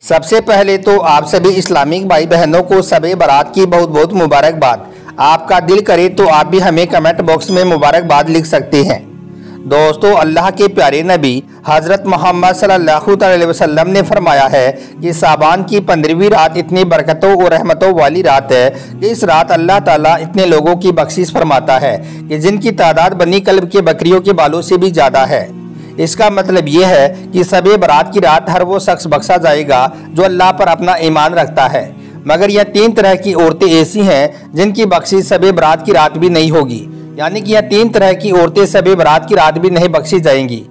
सबसे पहले तो आप सभी इस्लामिक भाई बहनों को शब-ए बारात की बहुत बहुत मुबारकबाद। आपका दिल करे तो आप भी हमें कमेंट बॉक्स में मुबारकबाद लिख सकते हैं। दोस्तों, अल्लाह के प्यारे नबी हज़रत मोहम्मद सल्लल्लाहु अलैहि वसल्लम ने फरमाया है कि साबान की 15वीं रात इतनी बरकतों और रहमतों वाली रात है कि इस रात अल्लाह ताला इतने लोगों की बख्शिश फरमाता है कि जिनकी तादाद बनी कल्ब के बकरियों के बालों से भी ज़्यादा है। इसका मतलब यह है कि शब-ए बारात की रात हर वो शख्स बख्शा जाएगा जो अल्लाह पर अपना ईमान रखता है। मगर यह 3 तरह की औरतें ऐसी हैं जिनकी बख्शिश शब-ए बारात की रात भी नहीं होगी, यानी कि यह 3 तरह की औरतें शब-ए बारात की रात भी नहीं बख्शी जाएंगी।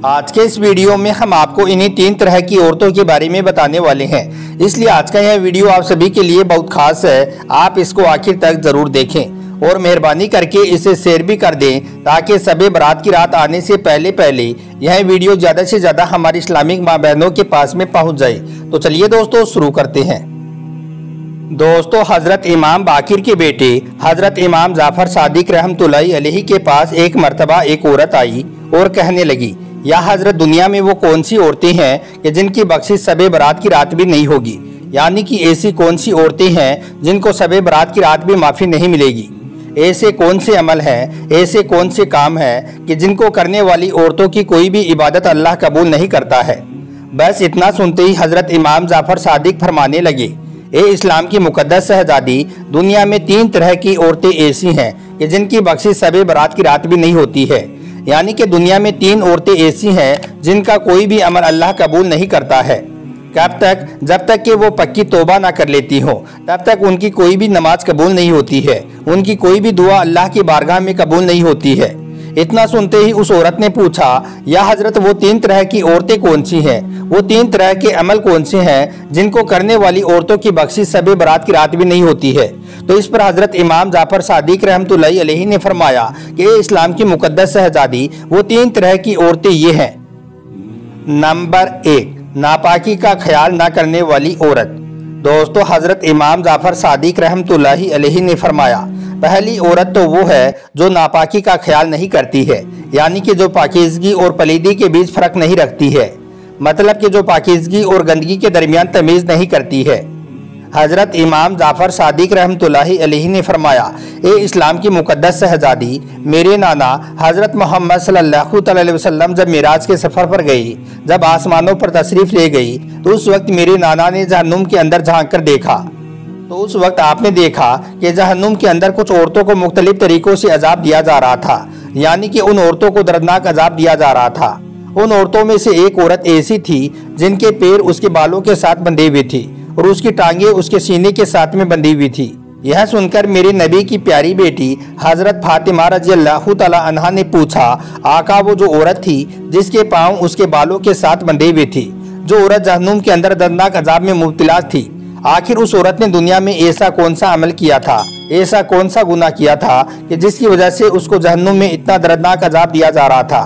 आज के इस वीडियो में हम आपको इन्हीं 3 तरह की औरतों के बारे में बताने वाले हैं, इसलिए आज का यह वीडियो आप सभी के लिए बहुत खास है। आप इसको आखिर तक जरूर देखें और मेहरबानी करके इसे शेयर भी कर दें ताकि शब-ए बारात की रात आने से पहले यह वीडियो ज़्यादा से ज़्यादा हमारी इस्लामिक माँ बहनों के पास में पहुँच जाए। तो चलिए दोस्तों शुरू करते हैं। दोस्तों, हज़रत इमाम बाकिर के बेटे हज़रत इमाम जाफ़र सादिक रहमतुल्लाहि अलैहि के पास एक मर्तबा एक औरत आई और कहने लगी, या हज़रत, दुनिया में वो कौन सी औरतें हैं कि जिनकी बख्शिश शब-ए बारात की रात भी नहीं होगी, यानी कि ऐसी कौन सी औरतें हैं जिनको शब-ए बारात की रात भी माफ़ी नहीं मिलेगी। ऐसे कौन से अमल हैं, ऐसे कौन से काम हैं कि जिनको करने वाली औरतों की कोई भी इबादत अल्लाह कबूल नहीं करता है। बस इतना सुनते ही हज़रत इमाम जाफ़र सादिक फरमाने लगे, ए इस्लाम की मुकद्दस शहजादी, दुनिया में 3 तरह की औरतें ऐसी हैं कि जिनकी बख्शिश शब-ए बारात की रात भी नहीं होती है, यानी कि दुनिया में 3 औरतें ऐसी हैं जिनका कोई भी अमल अल्लाह कबूल नहीं करता है। कब तक? जब तक कि वो पक्की तौबा ना कर लेती हो, तब तक उनकी कोई भी नमाज कबूल नहीं होती है, उनकी कोई भी दुआ अल्लाह की बारगाह में कबूल नहीं होती है। इतना सुनते ही उस औरत ने पूछा, या हज़रत, वो 3 तरह की औरतें कौन सी हैं, वो 3 तरह के अमल कौन से हैं जिनको करने वाली औरतों की बख्शिश शब-ए बारात की रात भी नहीं होती है। तो इस पर हज़रत इमाम जाफ़र सादिक रहमतुल्लाहि अलैहि ने फरमाया कि इस्लाम की मुकद्दस शहजादी, वो 3 तरह की औरतें ये हैं। नंबर 1, नापाकी का ख्याल ना करने वाली औरत। दोस्तों, हज़रत इमाम जाफ़र सादिक रहमतुल्लाहि अलैहि ने फरमाया, पहली औरत तो वो है जो नापाकी का ख्याल नहीं करती है, यानी कि जो पाकीज़गी और पलीदी के बीच फ़र्क नहीं रखती है, मतलब कि जो पाकीज़गी और गंदगी के दरमियान तमीज़ नहीं करती है। हज़रत इमाम जाफ़र सादिक रहमतुल्लाहि अलैहि ने फरमाया, ए इस्लाम की मुकद्दस शहजादी, मेरे नाना हज़रत मोहम्मद सल्लल्लाहु अलैहि वसल्लम जब मिराज के सफ़र पर गई, जब आसमानों पर तशरीफ़ ले गई, तो उस वक्त मेरे नाना ने जहन्नुम के अंदर झांक कर देखा। तो उस वक्त आपने देखा कि जहन्नुम के अंदर कुछ औरतों को मुख्तलिफ तरीक़ों से अजाब दिया जा रहा था, यानी कि उन औरतों को दर्दनाक अजाब दिया जा रहा था। उन औरतों में से एक औरत ऐसी थी जिनके पैर उसके बालों के साथ बंधे हुए थी और उसकी टांगे उसके सीने के साथ में बंधी हुई थी। यह सुनकर मेरे नबी की प्यारी बेटी हज़रत फातिमा रज़ियल्लाहु तआला अन्हा ने पूछा, आका, वो जो औरत थी जिसके पाँव उसके बालों के साथ बंधे हुए थी, जो औरत जहन्नुम के अंदर दर्दनाक अजाब में मुब्तला थी, आखिर उस औरत ने दुनिया में ऐसा कौन सा अमल किया था, ऐसा कौन सा गुनाह किया था कि जिसकी वजह से उसको जहन्नुम में इतना दर्दनाक अजाब दिया जा रहा था।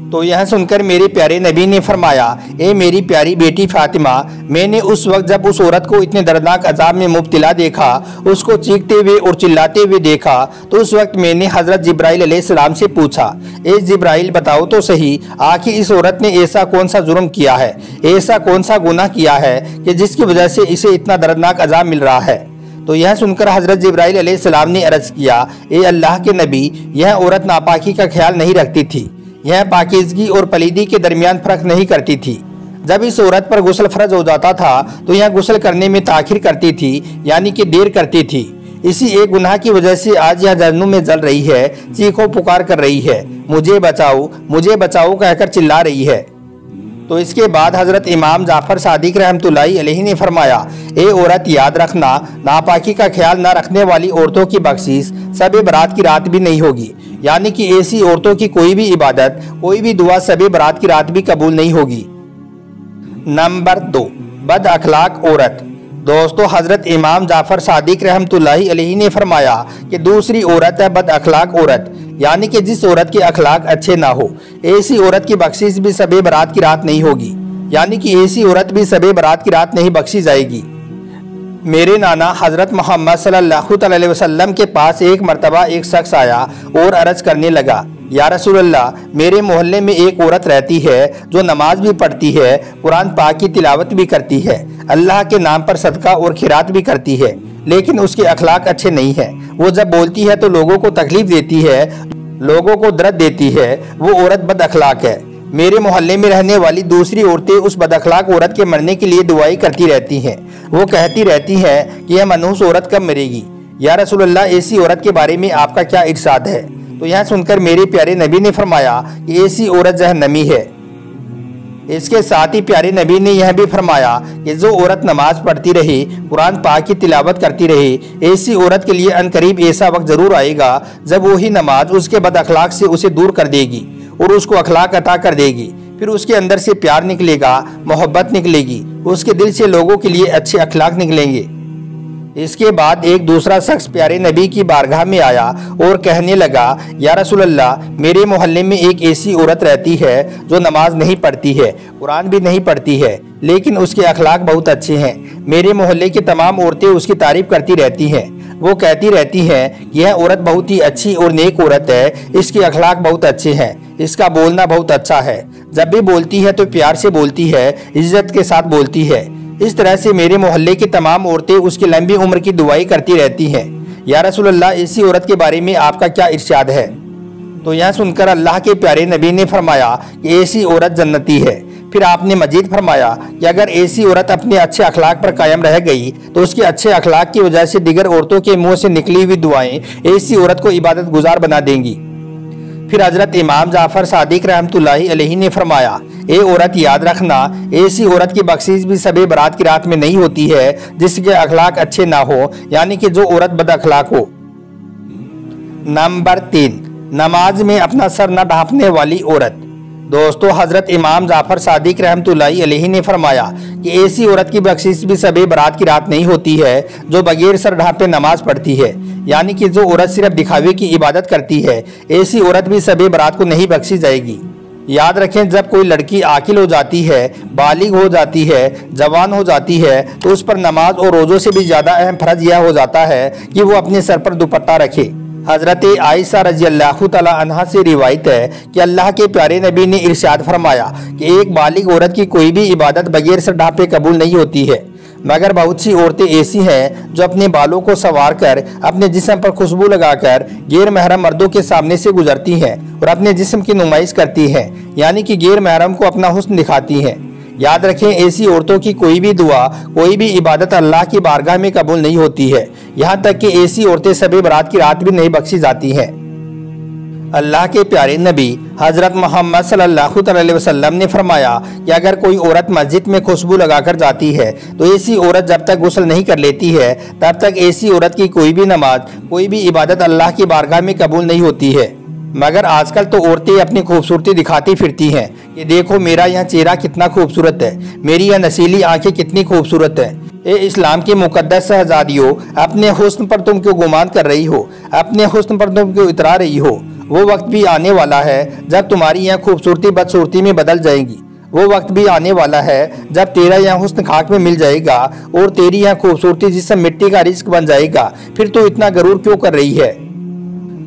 तो यह सुनकर मेरे प्यारे नबी ने फरमाया, ए मेरी प्यारी बेटी फातिमा, मैंने उस वक्त जब उस औरत को इतने दर्दनाक अजाब में मुब्तला देखा, उसको चीखते हुए और चिल्लाते हुए देखा, तो उस वक्त मैंने हज़रत जिब्राइल अलैहिस्सलाम से पूछा, ए जिब्राइल, बताओ तो सही, आखिर इस औरत ने ऐसा कौन सा जुर्म किया है, ऐसा कौन सा गुनाह किया है कि जिसकी वजह से इसे इतना दर्दनाक अजाब मिल रहा है। तो यह सुनकर हज़रत जिब्राइल अलैहिस्सलाम ने अर्ज़ किया, ए अल्लाह के नबी, यह औरत नापाकी का ख्याल नहीं रखती थी, यह पाकीज़गी और पलीदी के दरमियान फ़र्क नहीं करती थी। जब इस औरत पर गुस्ल फ़र्ज हो जाता था तो यह गुस्ल करने में ताख़िर करती थी, यानी कि देर करती थी। इसी एक गुनाह की वजह से आज यह जहन्नुम में जल रही है, चीखों पुकार कर रही है, मुझे बचाओ कहकर चिल्ला रही है। तो इसके बाद हज़रत इमाम जाफ़र सादिक रहमतुल्लाहि अलैहि ने फरमाया, ए औरत, याद रखना, नापाकी का ख्याल न रखने वाली औरतों की बख्शिश शब-ए बारात की रात भी नहीं होगी, यानी कि ऐसी औरतों की कोई भी इबादत, कोई भी दुआ शब-ए बारात की रात भी कबूल नहीं होगी। नंबर 2, बद अखलाक औरत। दोस्तों, हज़रत इमाम जाफ़र सादिक रहमतुल्लाहि अलैहि ने फरमाया कि दूसरी औरत है बद अखलाक औरत, यानी कि जिस औरत के अखलाक अच्छे ना हो, ऐसी औरत की बख्शिश भी शब-ए बारात की रात नहीं होगी, यानी कि ऐसी औरत भी शब-ए बारात की रात नहीं बख्शी जाएगी। मेरे नाना हज़रत मोहम्मद सल्लल्लाहु अलैहि वसल्लम के पास एक मर्तबा एक शख्स आया और अर्ज करने लगा, या रसूलल्लाह, मेरे मोहल्ले में एक औरत रहती है जो नमाज भी पढ़ती है, कुरान पाक की तिलावत भी करती है, अल्लाह के नाम पर सदका और खिरात भी करती है, लेकिन उसके अखलाक अच्छे नहीं हैं। वो जब बोलती है तो लोगों को तकलीफ देती है, लोगों को दर्द देती है। वो औरत बद अखलाक है। मेरे मोहल्ले में रहने वाली दूसरी औरतें उस बदअखलाक औरत के मरने के लिए दुआई करती रहती हैं। वो कहती रहती हैं कि यह मनहूस औरत कब मरेगी। या रसूलल्लाह, ऐसी औरत के बारे में आपका क्या इरशाद है? तो यह सुनकर मेरे प्यारे नबी ने फरमाया कि ऐसी औरत जहन्नमी है। इसके साथ ही प्यारे नबी ने यह भी फरमाया कि जो औरत नमाज पढ़ती रही, कुरान पाक की तिलावत करती रही, ऐसी औरत के लिए अनकरीब ऐसा वक्त जरूर आएगा जब वही नमाज उसके बद अखलाक से उसे दूर कर देगी और उसको अखलाक अता कर देगी। फिर उसके अंदर से प्यार निकलेगा, मोहब्बत निकलेगी, उसके दिल से लोगों के लिए अच्छे अखलाक निकलेंगे। इसके बाद एक दूसरा शख्स प्यारे नबी की बारगाह में आया और कहने लगा, या रसूलल्लाह, मेरे मोहल्ले में एक ऐसी औरत रहती है जो नमाज नहीं पढ़ती है, कुरान भी नहीं पढ़ती है, लेकिन उसके अखलाक बहुत अच्छे हैं। मेरे मोहल्ले की तमाम औरतें उसकी तारीफ करती रहती हैं। वो कहती रहती हैं कि यह औरत बहुत ही अच्छी और नेक औरत है, इसके अखलाक बहुत अच्छे हैं, इसका बोलना बहुत अच्छा है, जब भी बोलती है तो प्यार से बोलती है, इज्जत के साथ बोलती है। इस तरह से मेरे मोहल्ले की तमाम औरतें उसकी लंबी उम्र की दुआई करती रहती हैं। या रसूलल्लाह, ऐसी औरत के बारे में आपका क्या इरशाद है? तो यह सुनकर अल्लाह के प्यारे नबी ने फरमाया कि ऐसी औरत जन्नती है। फिर आपने मजीद फरमाया कि अगर ऐसी औरत अपने अच्छे अखलाक पर कायम रह गई तो उसके अच्छे अखलाक की वजह से दिगर औरतों के मुंह से निकली हुई दुआएं ऐसी औरत को इबादत गुजार बना देंगी। फिर हजरत इमाम जाफर सादिक रहमतुल्लाहि अलैहि ने फरमाया, ए औरत, याद रखना, ऐसी औरत की बख्शीश भी सबे बरात की रात में नहीं होती है जिसके अखलाक अच्छे ना हो, यानी कि जो औरत बद अखलाक हो। नंबर 3, नमाज में अपना सर न ढांपने वाली औरत। दोस्तों, हजरत इमाम जाफर सादिक रहमतुल्लाहि अलैहि ने फरमाया कि ऐसी औरत की बख्शीश भी सबे बरात की रात नहीं होती है जो बगैर सर ढांपे नमाज पढ़ती है, यानी कि जो औरत सिर्फ दिखावे की इबादत करती है, ऐसी औरत भी सबे बरात को नहीं बख्शी जाएगी। याद रखें, जब कोई लड़की आकिल हो जाती है, बालिग हो जाती है, जवान हो जाती है, तो उस पर नमाज और रोज़ों से भी ज़्यादा अहम फर्ज यह हो जाता है कि वो अपने सर पर दुपट्टा रखे। हज़रत आयशा रज़ियल्लाहु तआला अन्हा से रिवायत है कि अल्लाह के प्यारे नबी ने इरशाद फरमाया कि एक बालिग औरत की कोई भी इबादत बगैर सर ढांपे कबूल नहीं होती है, मगर बहुत सी औरतें ऐसी हैं जो अपने बालों को संवार कर, अपने जिस्म पर खुशबू लगाकर गैर महरम मर्दों के सामने से गुजरती हैं और अपने जिस्म की नुमाइश करती हैं, यानी कि गैर महरम को अपना हुस्न दिखाती हैं। याद रखें, ऐसी औरतों की कोई भी दुआ, कोई भी इबादत अल्लाह की बारगाह में कबूल नहीं होती है। यहाँ तक कि ऐसी औरतें सबे बरात की रात भी नहीं बख्शी जाती हैं। अल्लाह के प्यारे नबी हज़रत मोहम्मद सल्लल्लाहु अलैहि वसल्लम ने फरमाया कि अगर कोई औरत मस्जिद में खुशबू लगाकर जाती है तो ऐसी औरत जब तक गुस्ल नहीं कर लेती है तब तक ऐसी औरत की कोई भी नमाज, कोई भी इबादत अल्लाह की बारगाह में कबूल नहीं होती है। मगर आजकल तो औरतें अपनी खूबसूरती दिखाती फिरती हैं कि देखो मेरा यह चेहरा कितना खूबसूरत है, मेरी यह नसीली आंखें कितनी खूबसूरत है। ए इस्लाम की मुकद्दस शहजादियों, अपने हुस्न पर तुम क्यों गुमान कर रही हो? अपने हुस्न पर तुम क्यों इतरा रही हो? वो वक्त भी आने वाला है जब तुम्हारी यह खूबसूरती बदसूरती में बदल जाएगी। वो वक्त भी आने वाला है जब तेरा यह हुस्न खाक में मिल जाएगा और तेरी यह खूबसूरती जिसम मिट्टी का रिज्क बन जाएगा। फिर तो इतना गरूर क्यों कर रही है?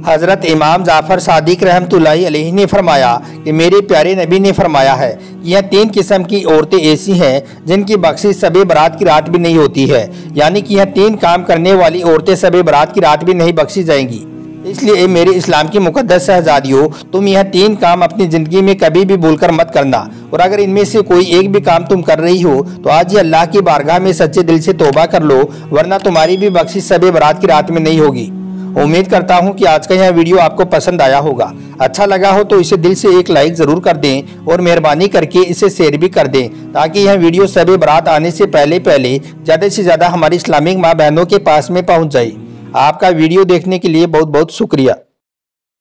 हज़रत इमाम जाफर सादिक रहमतुल्लाहि अलैहि ने फरमाया कि मेरे प्यारे नबी ने फरमाया है कि यह 3 किस्म की औरतें ऐसी हैं जिनकी बख्शीश सबे बरात की रात भी नहीं होती है, यानी कि यह 3 काम करने वाली औरतें सबे बरात की रात भी नहीं बख्शी जाएंगी। इसलिए मेरे इस्लाम की मुकद्दस शहजादियों, तुम यह 3 काम अपनी ज़िंदगी में कभी भी भूलकर मत करना, और अगर इनमें से कोई एक भी काम तुम कर रही हो तो आज ही अल्लाह की बारगाह में सच्चे दिल से तौबा कर लो, वरना तुम्हारी भी बख्शीश सबे बरात की रात में नहीं होगी। उम्मीद करता हूं कि आज का यह वीडियो आपको पसंद आया होगा। अच्छा लगा हो तो इसे दिल से एक लाइक ज़रूर कर दें और मेहरबानी करके इसे शेयर भी कर दें, ताकि यह वीडियो सबे बरात आने से पहले ज़्यादा से ज़्यादा हमारी इस्लामिक माँ बहनों के पास में पहुंच जाए। आपका वीडियो देखने के लिए बहुत बहुत शुक्रिया।